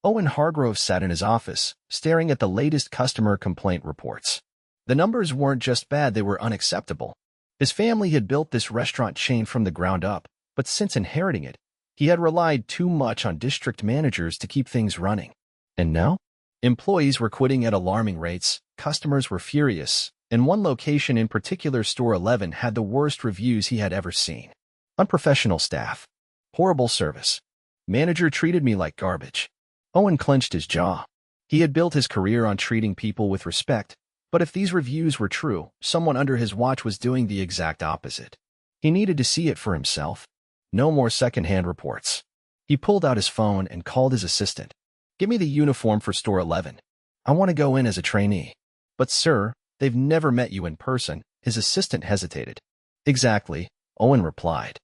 Owen Hargrove sat in his office, staring at the latest customer complaint reports. The numbers weren't just bad, they were unacceptable. His family had built this restaurant chain from the ground up, but since inheriting it, he had relied too much on district managers to keep things running. And now? Employees were quitting at alarming rates, customers were furious, and one location in particular, Store 11, had the worst reviews he had ever seen. Unprofessional staff. Horrible service. Manager treated me like garbage. Owen clenched his jaw. He had built his career on treating people with respect, but if these reviews were true, someone under his watch was doing the exact opposite. He needed to see it for himself. No more second-hand reports. He pulled out his phone and called his assistant. "Give me the uniform for Store 11. I want to go in as a trainee." "But sir, they've never met you in person." His assistant hesitated. "Exactly," Owen replied.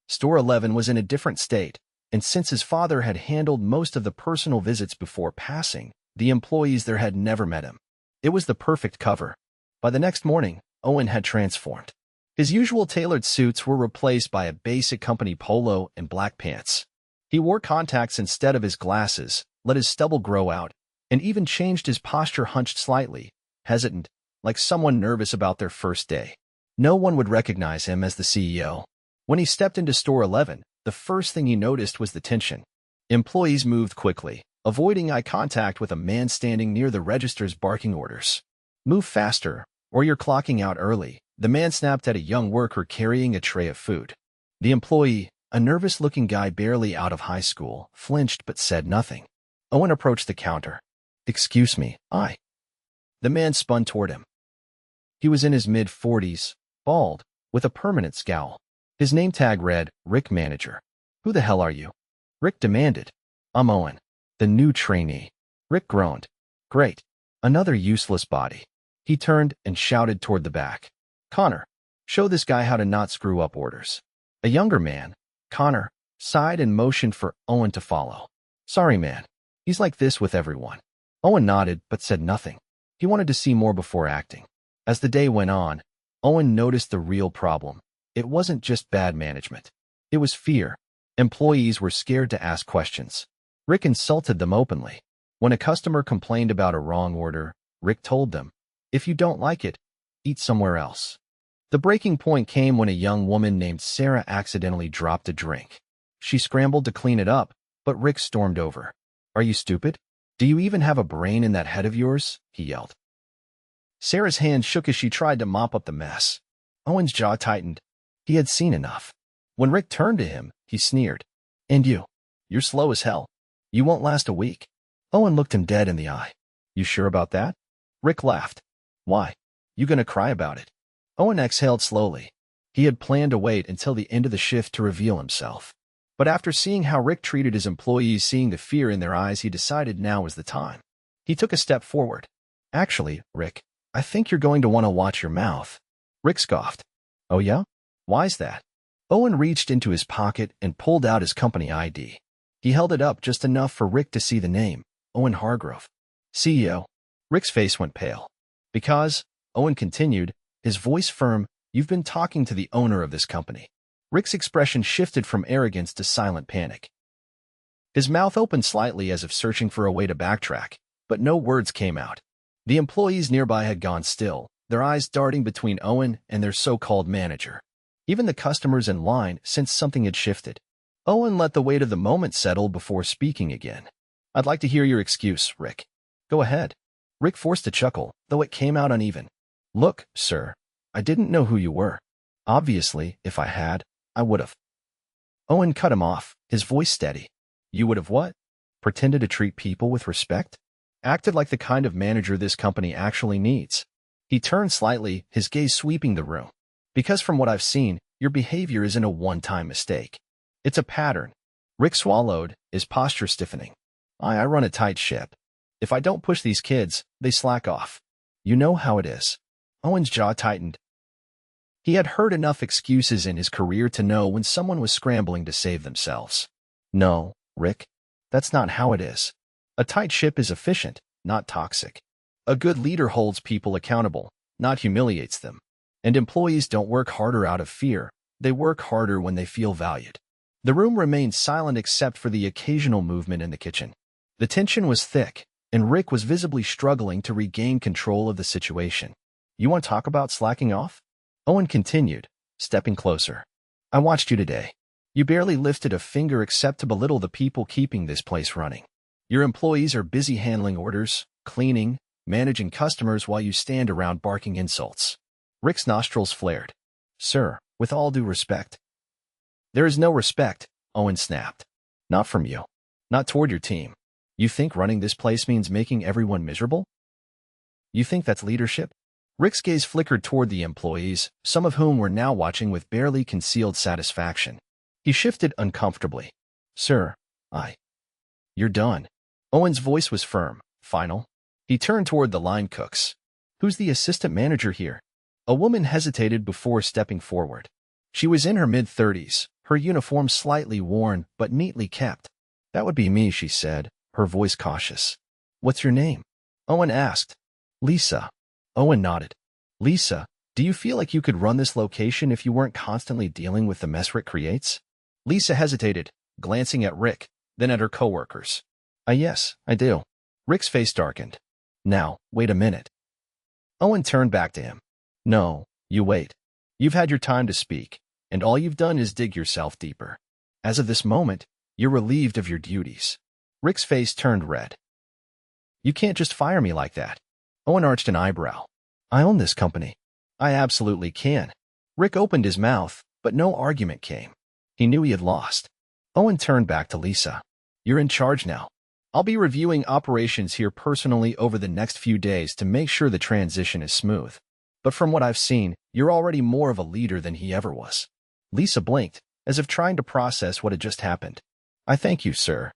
Store 11 was in a different state, and since his father had handled most of the personal visits before passing, the employees there had never met him. It was the perfect cover. By the next morning, Owen had transformed. His usual tailored suits were replaced by a basic company polo and black pants. He wore contacts instead of his glasses, let his stubble grow out, and even changed his posture, hunched slightly, hesitant, like someone nervous about their first day. No one would recognize him as the CEO. When he stepped into Store 11, the first thing he noticed was the tension. Employees moved quickly, avoiding eye contact with a man standing near the registers barking orders. "Move faster, or you're clocking out early," the man snapped at a young worker carrying a tray of food. The employee, a nervous-looking guy barely out of high school, flinched but said nothing. Owen approached the counter. "Excuse me, I..." The man spun toward him. He was in his mid-40s, bald, with a permanent scowl. His name tag read, "Rick Manager." "Who the hell are you?" Rick demanded. "I'm Owen, the new trainee." Rick groaned. "Great. Another useless body." He turned and shouted toward the back. "Connor, show this guy how to not screw up orders." A younger man, Connor, sighed and motioned for Owen to follow. "Sorry, man. He's like this with everyone." Owen nodded but said nothing. He wanted to see more before acting. As the day went on, Owen noticed the real problem. It wasn't just bad management. It was fear. Employees were scared to ask questions. Rick insulted them openly. When a customer complained about a wrong order, Rick told them, "If you don't like it, eat somewhere else." The breaking point came when a young woman named Sarah accidentally dropped a drink. She scrambled to clean it up, but Rick stormed over. "Are you stupid? Do you even have a brain in that head of yours?" he yelled. Sarah's hand shook as she tried to mop up the mess. Owen's jaw tightened. He had seen enough. When Rick turned to him, he sneered. "And you? You're slow as hell. You won't last a week." Owen looked him dead in the eye. "You sure about that?" Rick laughed. "Why? You gonna cry about it?" Owen exhaled slowly. He had planned to wait until the end of the shift to reveal himself. But after seeing how Rick treated his employees, seeing the fear in their eyes, he decided now was the time. He took a step forward. "Actually, Rick, I think you're going to want to watch your mouth." Rick scoffed. "Oh yeah? Why's that?" Owen reached into his pocket and pulled out his company ID. He held it up just enough for Rick to see the name, Owen Hargrove. "CEO." Rick's face went pale. "Because," Owen continued, his voice firm, "you've been talking to the owner of this company." Rick's expression shifted from arrogance to silent panic. His mouth opened slightly as if searching for a way to backtrack, but no words came out. The employees nearby had gone still, their eyes darting between Owen and their so-called manager. Even the customers in line sensed something had shifted. Owen let the weight of the moment settle before speaking again. "I'd like to hear your excuse, Rick." "Go ahead." Rick forced a chuckle, though it came out uneven. "Look, sir, I didn't know who you were. Obviously, if I had, I would have." Owen cut him off, his voice steady. "You would have what? Pretended to treat people with respect? Acted like the kind of manager this company actually needs?" He turned slightly, his gaze sweeping the room. "Because from what I've seen, your behavior isn't a one-time mistake. It's a pattern." Rick swallowed, his posture stiffening. I run a tight ship. If I don't push these kids, they slack off. You know how it is." Owen's jaw tightened. He had heard enough excuses in his career to know when someone was scrambling to save themselves. "No, Rick, that's not how it is. A tight ship is efficient, not toxic. A good leader holds people accountable, not humiliates them. And employees don't work harder out of fear, they work harder when they feel valued." The room remained silent except for the occasional movement in the kitchen. The tension was thick, and Rick was visibly struggling to regain control of the situation. You want to talk about slacking off? Owen continued, stepping closer. I watched you today. You barely lifted a finger except to belittle the people keeping this place running. Your employees are busy handling orders, cleaning, managing customers while you stand around barking insults. Rick's nostrils flared. Sir, with all due respect. There is no respect, Owen snapped. Not from you. Not toward your team. You think running this place means making everyone miserable? You think that's leadership? Rick's gaze flickered toward the employees, some of whom were now watching with barely concealed satisfaction. He shifted uncomfortably. Sir, You're done. Owen's voice was firm, final. He turned toward the line cooks. Who's the assistant manager here? A woman hesitated before stepping forward. She was in her mid-30s, her uniform slightly worn but neatly kept. That would be me, she said, her voice cautious. What's your name? Owen asked. Lisa. Owen nodded. Lisa, do you feel like you could run this location if you weren't constantly dealing with the mess Rick creates? Lisa hesitated, glancing at Rick, then at her coworkers. Yes, I do. Rick's face darkened. Now, wait a minute. Owen turned back to him. No, you wait. You've had your time to speak, and all you've done is dig yourself deeper. As of this moment, you're relieved of your duties. Rick's face turned red. You can't just fire me like that. Owen arched an eyebrow. I own this company. I absolutely can. Rick opened his mouth, but no argument came. He knew he had lost. Owen turned back to Lisa. You're in charge now. I'll be reviewing operations here personally over the next few days to make sure the transition is smooth. But from what I've seen, you're already more of a leader than he ever was. Lisa blinked, as if trying to process what had just happened. I thank you, sir.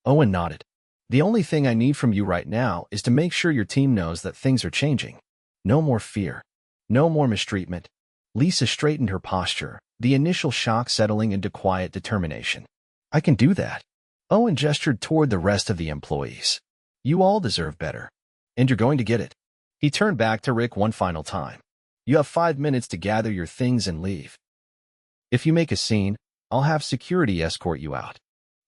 Owen nodded. The only thing I need from you right now is to make sure your team knows that things are changing. No more fear. No more mistreatment. Lisa straightened her posture, the initial shock settling into quiet determination. I can do that. Owen gestured toward the rest of the employees. You all deserve better. And you're going to get it. He turned back to Rick one final time. You have 5 minutes to gather your things and leave. If you make a scene, I'll have security escort you out.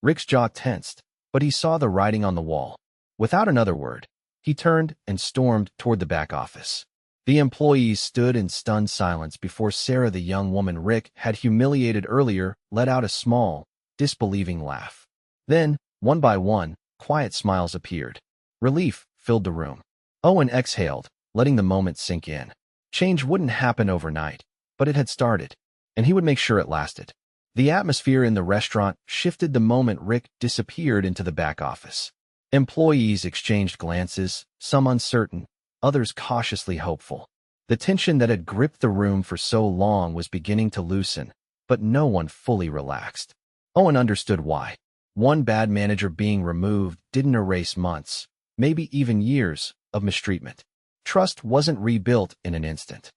Rick's jaw tensed, but he saw the writing on the wall. Without another word, he turned and stormed toward the back office. The employees stood in stunned silence before Sarah, the young woman Rick had humiliated earlier, let out a small, disbelieving laugh. Then, one by one, quiet smiles appeared. Relief filled the room. Owen exhaled, letting the moment sink in. Change wouldn't happen overnight, but it had started, and he would make sure it lasted. The atmosphere in the restaurant shifted the moment Rick disappeared into the back office. Employees exchanged glances, some uncertain, others cautiously hopeful. The tension that had gripped the room for so long was beginning to loosen, but no one fully relaxed. Owen understood why. One bad manager being removed didn't erase months, maybe even years, of mistreatment. Trust wasn't rebuilt in an instant.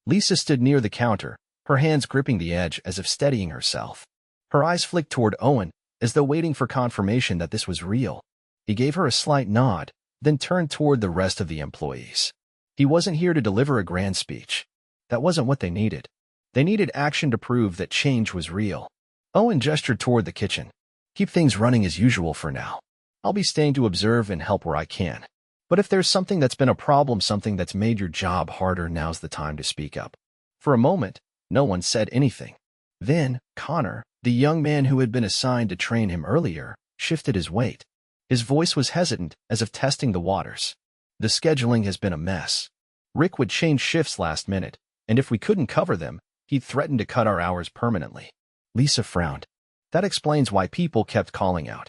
Lisa stood near the counter, her hands gripping the edge as if steadying herself. Her eyes flicked toward Owen, as though waiting for confirmation that this was real. He gave her a slight nod, then turned toward the rest of the employees. He wasn't here to deliver a grand speech. That wasn't what they needed. They needed action to prove that change was real. Owen gestured toward the kitchen. Keep things running as usual for now. I'll be staying to observe and help where I can. But if there's something that's been a problem, something that's made your job harder, now's the time to speak up. For a moment, no one said anything. Then, Connor, the young man who had been assigned to train him earlier, shifted his weight. His voice was hesitant, as if testing the waters. The scheduling has been a mess. Rick would change shifts last minute, and if we couldn't cover them, he'd threaten to cut our hours permanently. Lisa frowned. That explains why people kept calling out.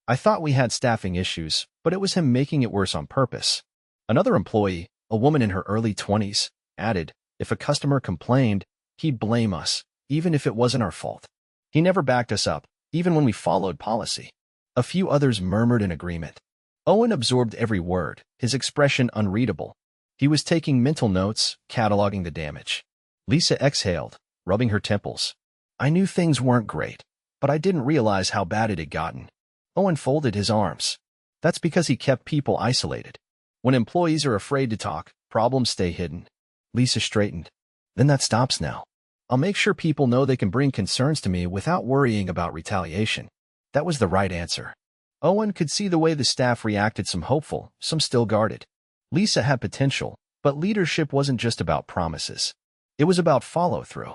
I thought we had staffing issues, but it was him making it worse on purpose. Another employee, a woman in her early 20s, added, if a customer complained, he'd blame us, even if it wasn't our fault. He never backed us up, even when we followed policy. A few others murmured in agreement. Owen absorbed every word, his expression unreadable. He was taking mental notes, cataloging the damage. Lisa exhaled, rubbing her temples. I knew things weren't great, but I didn't realize how bad it had gotten. Owen folded his arms. That's because he kept people isolated. When employees are afraid to talk, problems stay hidden. Lisa straightened. Then that stops now. I'll make sure people know they can bring concerns to me without worrying about retaliation. That was the right answer. Owen could see the way the staff reacted, some hopeful, some still guarded. Lisa had potential, but leadership wasn't just about promises. It was about follow-through.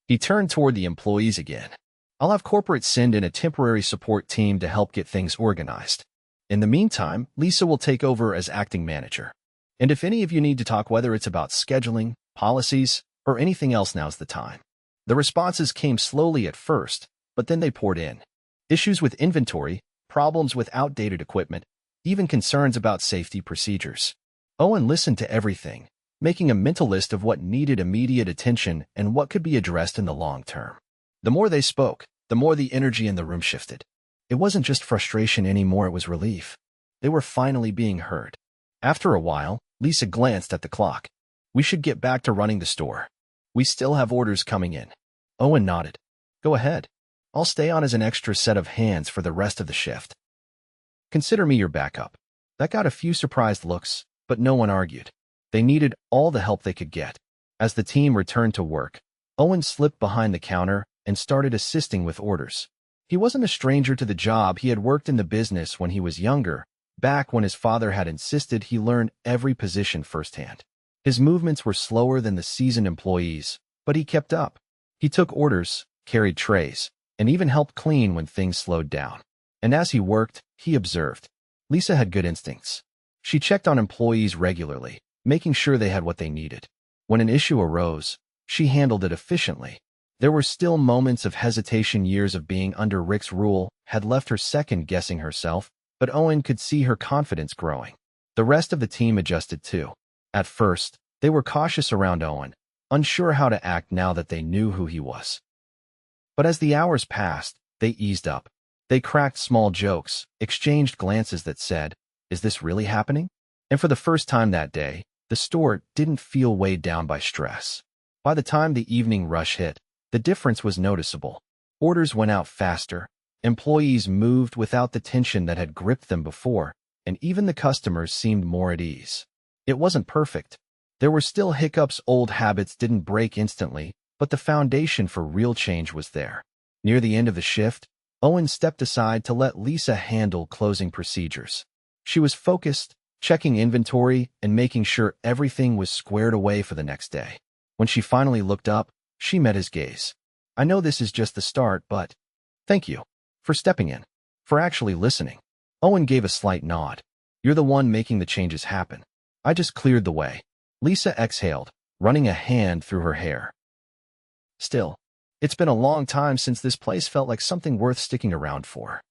He turned toward the employees again. I'll have corporate send in a temporary support team to help get things organized. In the meantime, Lisa will take over as acting manager. And if any of you need to talk, whether it's about scheduling, policies, or anything else, now's the time. The responses came slowly at first, but then they poured in. Issues with inventory, problems with outdated equipment, even concerns about safety procedures. Owen listened to everything, making a mental list of what needed immediate attention and what could be addressed in the long term. The more they spoke, the more the energy in the room shifted. It wasn't just frustration anymore, it was relief. They were finally being heard. After a while, Lisa glanced at the clock. We should get back to running the store. We still have orders coming in. Owen nodded. Go ahead. I'll stay on as an extra set of hands for the rest of the shift. Consider me your backup. That got a few surprised looks, but no one argued. They needed all the help they could get. As the team returned to work, Owen slipped behind the counter and started assisting with orders. He wasn't a stranger to the job. He had worked in the business when he was younger, back when his father had insisted he learn every position firsthand. His movements were slower than the seasoned employees, but he kept up. He took orders, carried trays, and even helped clean when things slowed down. And as he worked, he observed. Lisa had good instincts. She checked on employees regularly, making sure they had what they needed. When an issue arose, she handled it efficiently. There were still moments of hesitation. Years of being under Rick's rule had left her second-guessing herself, but Owen could see her confidence growing. The rest of the team adjusted too. At first, they were cautious around Owen, unsure how to act now that they knew who he was. But as the hours passed, they eased up. They cracked small jokes, exchanged glances that said, "Is this really happening?" And for the first time that day, the store didn't feel weighed down by stress. By the time the evening rush hit, the difference was noticeable. Orders went out faster, employees moved without the tension that had gripped them before, and even the customers seemed more at ease. It wasn't perfect. There were still hiccups. Old habits didn't break instantly, but the foundation for real change was there. Near the end of the shift, Owen stepped aside to let Lisa handle closing procedures. She was focused, checking inventory and making sure everything was squared away for the next day. When she finally looked up, she met his gaze. I know this is just the start, but thank you for stepping in, for actually listening. Owen gave a slight nod. You're the one making the changes happen. I just cleared the way. Lisa exhaled, running a hand through her hair. Still, it's been a long time since this place felt like something worth sticking around for.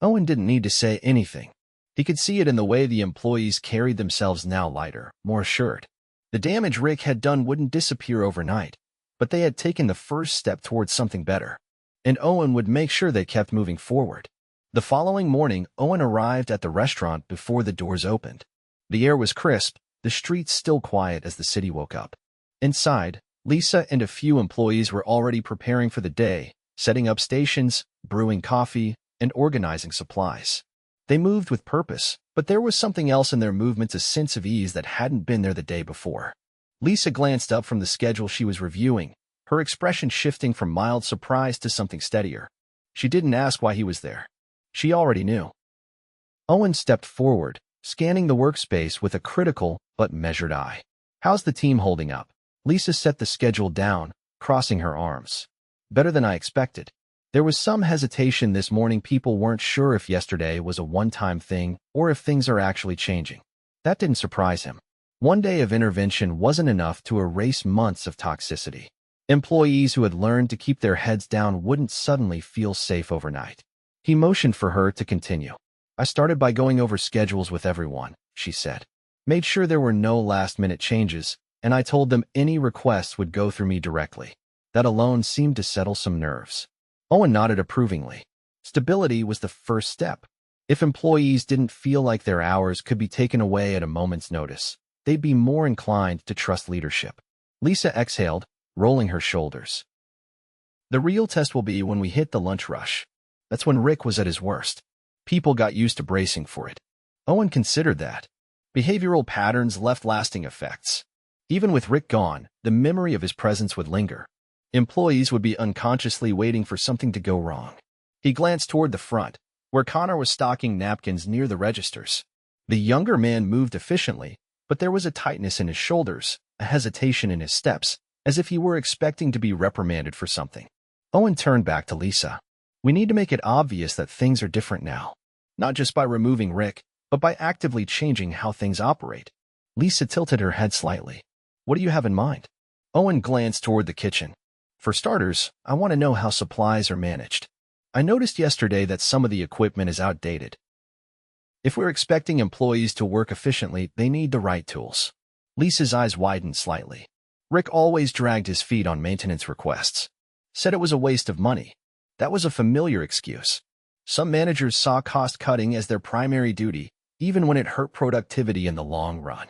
Owen didn't need to say anything. He could see it in the way the employees carried themselves, now lighter, more assured. The damage Rick had done wouldn't disappear overnight, but they had taken the first step towards something better. And Owen would make sure they kept moving forward. The following morning, Owen arrived at the restaurant before the doors opened. The air was crisp, the streets still quiet as the city woke up. Inside, Lisa and a few employees were already preparing for the day, setting up stations, brewing coffee, and organizing supplies. They moved with purpose, but there was something else in their movements, a sense of ease that hadn't been there the day before. Lisa glanced up from the schedule she was reviewing, her expression shifting from mild surprise to something steadier. She didn't ask why he was there. She already knew. Owen stepped forward, scanning the workspace with a critical but measured eye. How's the team holding up? Lisa set the schedule down, crossing her arms. Better than I expected. There was some hesitation this morning. People weren't sure if yesterday was a one-time thing or if things are actually changing. That didn't surprise him. One day of intervention wasn't enough to erase months of toxicity. Employees who had learned to keep their heads down wouldn't suddenly feel safe overnight. He motioned for her to continue. I started by going over schedules with everyone, she said. Made sure there were no last-minute changes, and I told them any requests would go through me directly. That alone seemed to settle some nerves. Owen nodded approvingly. Stability was the first step. If employees didn't feel like their hours could be taken away at a moment's notice, they'd be more inclined to trust leadership. Lisa exhaled, rolling her shoulders. The real test will be when we hit the lunch rush. That's when Rick was at his worst. People got used to bracing for it. Owen considered that. Behavioral patterns left lasting effects. Even with Rick gone, the memory of his presence would linger. Employees would be unconsciously waiting for something to go wrong. He glanced toward the front, where Connor was stocking napkins near the registers. The younger man moved efficiently, but there was a tightness in his shoulders, a hesitation in his steps, as if he were expecting to be reprimanded for something. Owen turned back to Lisa. We need to make it obvious that things are different now. Not just by removing Rick, but by actively changing how things operate. Lisa tilted her head slightly. What do you have in mind? Owen glanced toward the kitchen. For starters, I want to know how supplies are managed. I noticed yesterday that some of the equipment is outdated. If we're expecting employees to work efficiently, they need the right tools. Lisa's eyes widened slightly. Rick always dragged his feet on maintenance requests. Said it was a waste of money. That was a familiar excuse. Some managers saw cost-cutting as their primary duty, even when it hurt productivity in the long run.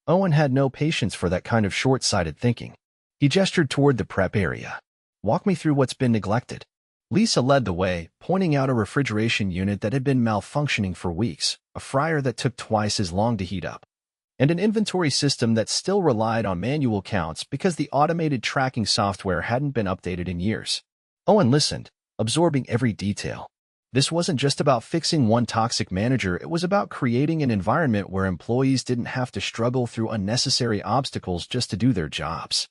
Owen had no patience for that kind of short-sighted thinking. He gestured toward the prep area. Walk me through what's been neglected. Lisa led the way, pointing out a refrigeration unit that had been malfunctioning for weeks, a fryer that took twice as long to heat up, and an inventory system that still relied on manual counts because the automated tracking software hadn't been updated in years. Owen listened, absorbing every detail. This wasn't just about fixing one toxic manager, it was about creating an environment where employees didn't have to struggle through unnecessary obstacles just to do their jobs.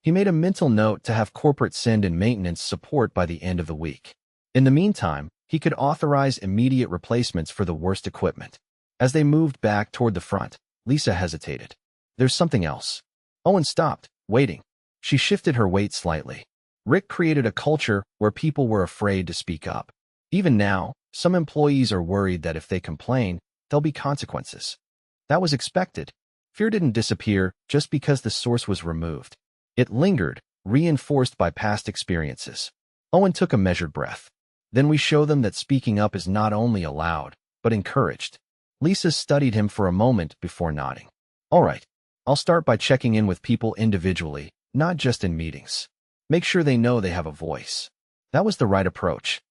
He made a mental note to have corporate send in maintenance support by the end of the week. In the meantime, he could authorize immediate replacements for the worst equipment. As they moved back toward the front, Lisa hesitated. There's something else. Owen stopped, waiting. She shifted her weight slightly. Rick created a culture where people were afraid to speak up. Even now, some employees are worried that if they complain, there'll be consequences. That was expected. Fear didn't disappear just because the source was removed. It lingered, reinforced by past experiences. Owen took a measured breath. Then we show them that speaking up is not only allowed, but encouraged. Lisa studied him for a moment before nodding. All right, I'll start by checking in with people individually, not just in meetings. Make sure they know they have a voice. That was the right approach.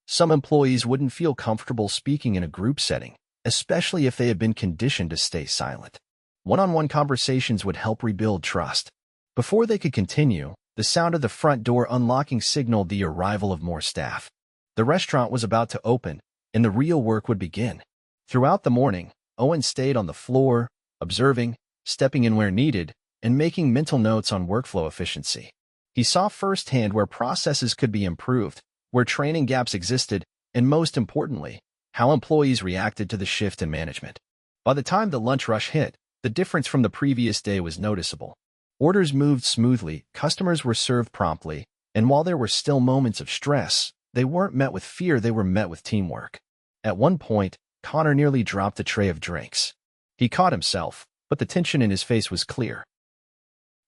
Some employees wouldn't feel comfortable speaking in a group setting, especially if they had been conditioned to stay silent. One-on-one conversations would help rebuild trust. Before they could continue, the sound of the front door unlocking signaled the arrival of more staff. The restaurant was about to open, and the real work would begin. Throughout the morning, Owen stayed on the floor, observing, stepping in where needed, and making mental notes on workflow efficiency. He saw firsthand where processes could be improved, where training gaps existed, and most importantly, how employees reacted to the shift in management. By the time the lunch rush hit, the difference from the previous day was noticeable. Orders moved smoothly, customers were served promptly, and while there were still moments of stress, they weren't met with fear, they were met with teamwork. At one point, Connor nearly dropped a tray of drinks. He caught himself, but the tension in his face was clear.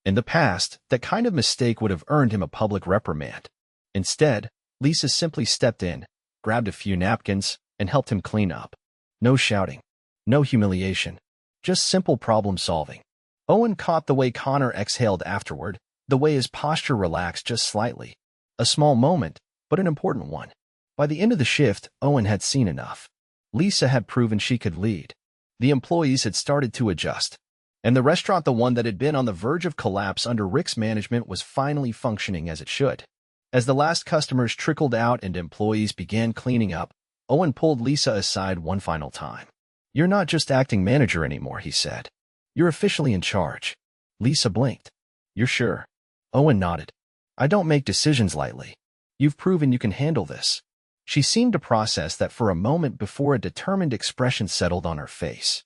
In the past, that kind of mistake would have earned him a public reprimand. Instead, Lisa simply stepped in, grabbed a few napkins, and helped him clean up. No shouting, no humiliation, just simple problem solving. Owen caught the way Connor exhaled afterward, the way his posture relaxed just slightly. A small moment, but an important one. By the end of the shift, Owen had seen enough. Lisa had proven she could lead. The employees had started to adjust. And the restaurant, the one that had been on the verge of collapse under Rick's management, was finally functioning as it should. As the last customers trickled out and employees began cleaning up, Owen pulled Lisa aside one final time. You're not just acting manager anymore, he said. You're officially in charge. Lisa blinked. You're sure? Owen nodded. I don't make decisions lightly. You've proven you can handle this. She seemed to process that for a moment before a determined expression settled on her face.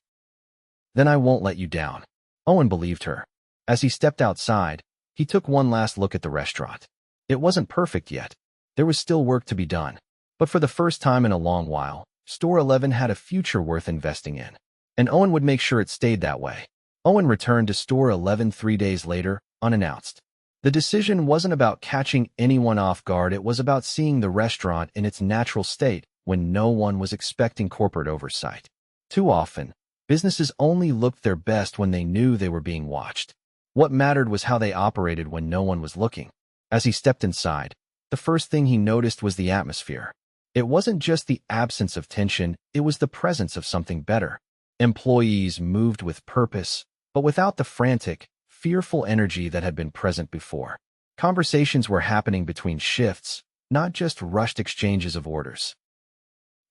Then I won't let you down. Owen believed her. As he stepped outside, he took one last look at the restaurant. It wasn't perfect yet. There was still work to be done. But for the first time in a long while, Store 11 had a future worth investing in. And Owen would make sure it stayed that way. Owen returned to Store 11 3 days later, unannounced. The decision wasn't about catching anyone off guard, it was about seeing the restaurant in its natural state when no one was expecting corporate oversight. Too often, businesses only looked their best when they knew they were being watched. What mattered was how they operated when no one was looking. As he stepped inside, the first thing he noticed was the atmosphere. It wasn't just the absence of tension, it was the presence of something better. Employees moved with purpose, but without the frantic, fearful energy that had been present before. Conversations were happening between shifts, not just rushed exchanges of orders.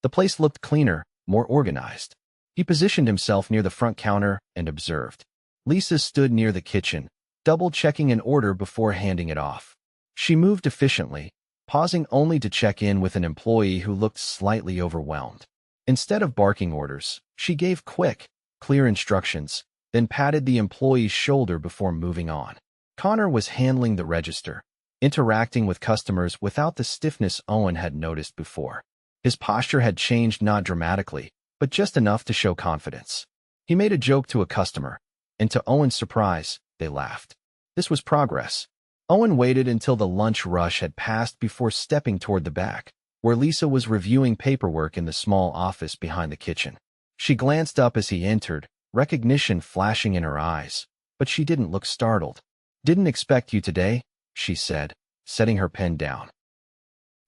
The place looked cleaner, more organized. He positioned himself near the front counter and observed. Lisa stood near the kitchen, double-checking an order before handing it off. She moved efficiently, pausing only to check in with an employee who looked slightly overwhelmed. Instead of barking orders, she gave quick, clear instructions, then patted the employee's shoulder before moving on. Connor was handling the register, interacting with customers without the stiffness Owen had noticed before. His posture had changed not dramatically, but just enough to show confidence. He made a joke to a customer, and to Owen's surprise, they laughed. This was progress. Owen waited until the lunch rush had passed before stepping toward the back, where Lisa was reviewing paperwork in the small office behind the kitchen. She glanced up as he entered, recognition flashing in her eyes, but she didn't look startled. "Didn't expect you today," she said, setting her pen down.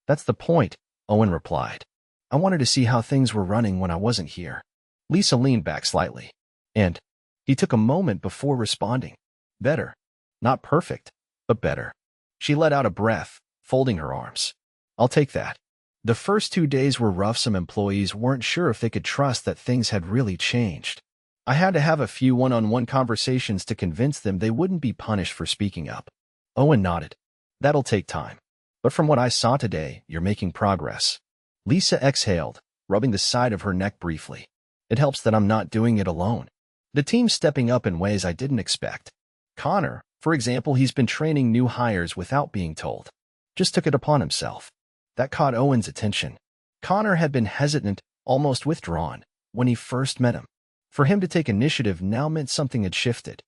"That's the point," Owen replied. "I wanted to see how things were running when I wasn't here." Lisa leaned back slightly. "And?" He took a moment before responding. "Better. Not perfect, but better." She let out a breath, folding her arms. "I'll take that." The first 2 days were rough. Some employees weren't sure if they could trust that things had really changed. I had to have a few one-on-one conversations to convince them they wouldn't be punished for speaking up. Owen nodded. "That'll take time. But from what I saw today, you're making progress." Lisa exhaled, rubbing the side of her neck briefly. "It helps that I'm not doing it alone. The team's stepping up in ways I didn't expect. Connor, for example, he's been training new hires without being told. Just took it upon himself." That caught Owen's attention. Connor had been hesitant, almost withdrawn, when he first met him. For him to take initiative now meant something had shifted.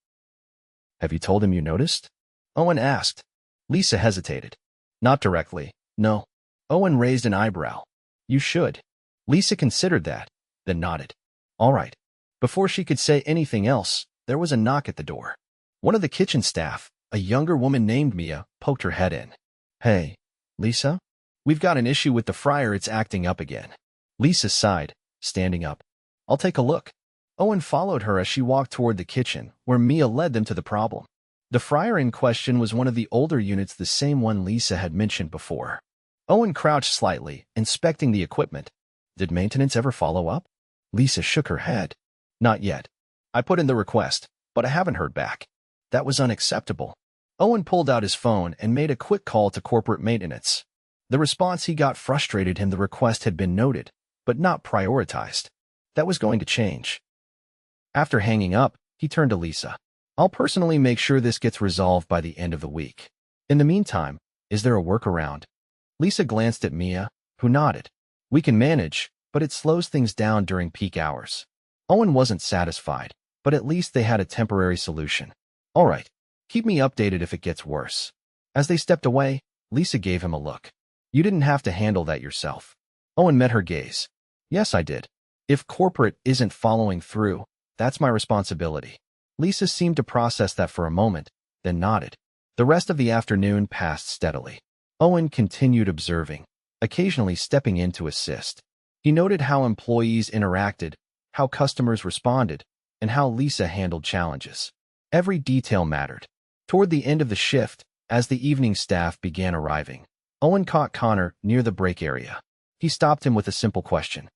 "Have you told him you noticed?" Owen asked. Lisa hesitated. "Not directly, no." Owen raised an eyebrow. "You should." Lisa considered that, then nodded. "All right." Before she could say anything else, there was a knock at the door. One of the kitchen staff, a younger woman named Mia, poked her head in. "Hey, Lisa? We've got an issue with the fryer. It's acting up again." Lisa sighed, standing up. "I'll take a look." Owen followed her as she walked toward the kitchen, where Mia led them to the problem. The fryer in question was one of the older units, the same one Lisa had mentioned before. Owen crouched slightly, inspecting the equipment. "Did maintenance ever follow up?" Lisa shook her head. "Not yet. I put in the request, but I haven't heard back." That was unacceptable. Owen pulled out his phone and made a quick call to corporate maintenance. The response he got frustrated him. The request had been noted, but not prioritized. That was going to change. After hanging up, he turned to Lisa. "I'll personally make sure this gets resolved by the end of the week. In the meantime, is there a workaround?" Lisa glanced at Mia, who nodded. "We can manage, but it slows things down during peak hours." Owen wasn't satisfied, but at least they had a temporary solution. "All right, keep me updated if it gets worse." As they stepped away, Lisa gave him a look. "You didn't have to handle that yourself." Owen met her gaze. "Yes, I did. If corporate isn't following through, that's my responsibility." Lisa seemed to process that for a moment, then nodded. The rest of the afternoon passed steadily. Owen continued observing, occasionally stepping in to assist. He noted how employees interacted, how customers responded, and how Lisa handled challenges. Every detail mattered. Toward the end of the shift, as the evening staff began arriving, Owen caught Connor near the break area. He stopped him with a simple question.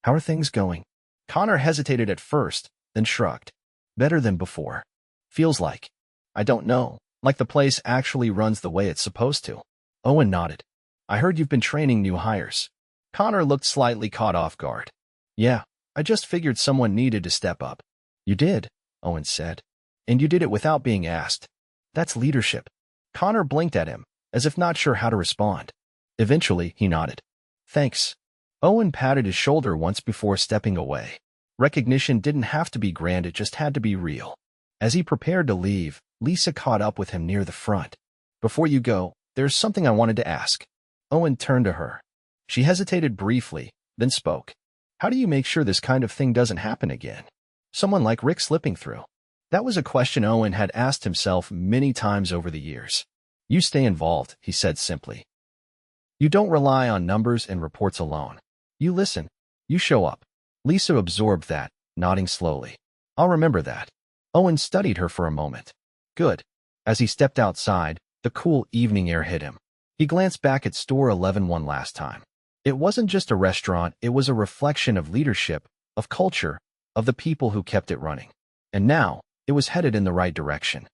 "How are things going?" Connor hesitated at first, then shrugged. "Better than before. Feels like. I don't know, like the place actually runs the way it's supposed to." Owen nodded. "I heard you've been training new hires." Connor looked slightly caught off guard. "Yeah, I just figured someone needed to step up." "You did," Owen said. "And you did it without being asked. That's leadership." Connor blinked at him, as if not sure how to respond. Eventually, he nodded. "Thanks." Owen patted his shoulder once before stepping away. Recognition didn't have to be grand, it just had to be real. As he prepared to leave, Lisa caught up with him near the front. "Before you go, there's something I wanted to ask." Owen turned to her. She hesitated briefly, then spoke. "How do you make sure this kind of thing doesn't happen again? Someone like Rick slipping through?" That was a question Owen had asked himself many times over the years. "You stay involved," he said simply. "You don't rely on numbers and reports alone. You listen. You show up." Lisa absorbed that, nodding slowly. "I'll remember that." Owen studied her for a moment. "Good." As he stepped outside, the cool evening air hit him. He glanced back at store 11 one last time. It wasn't just a restaurant, it was a reflection of leadership, of culture, of the people who kept it running. And now, it was headed in the right direction.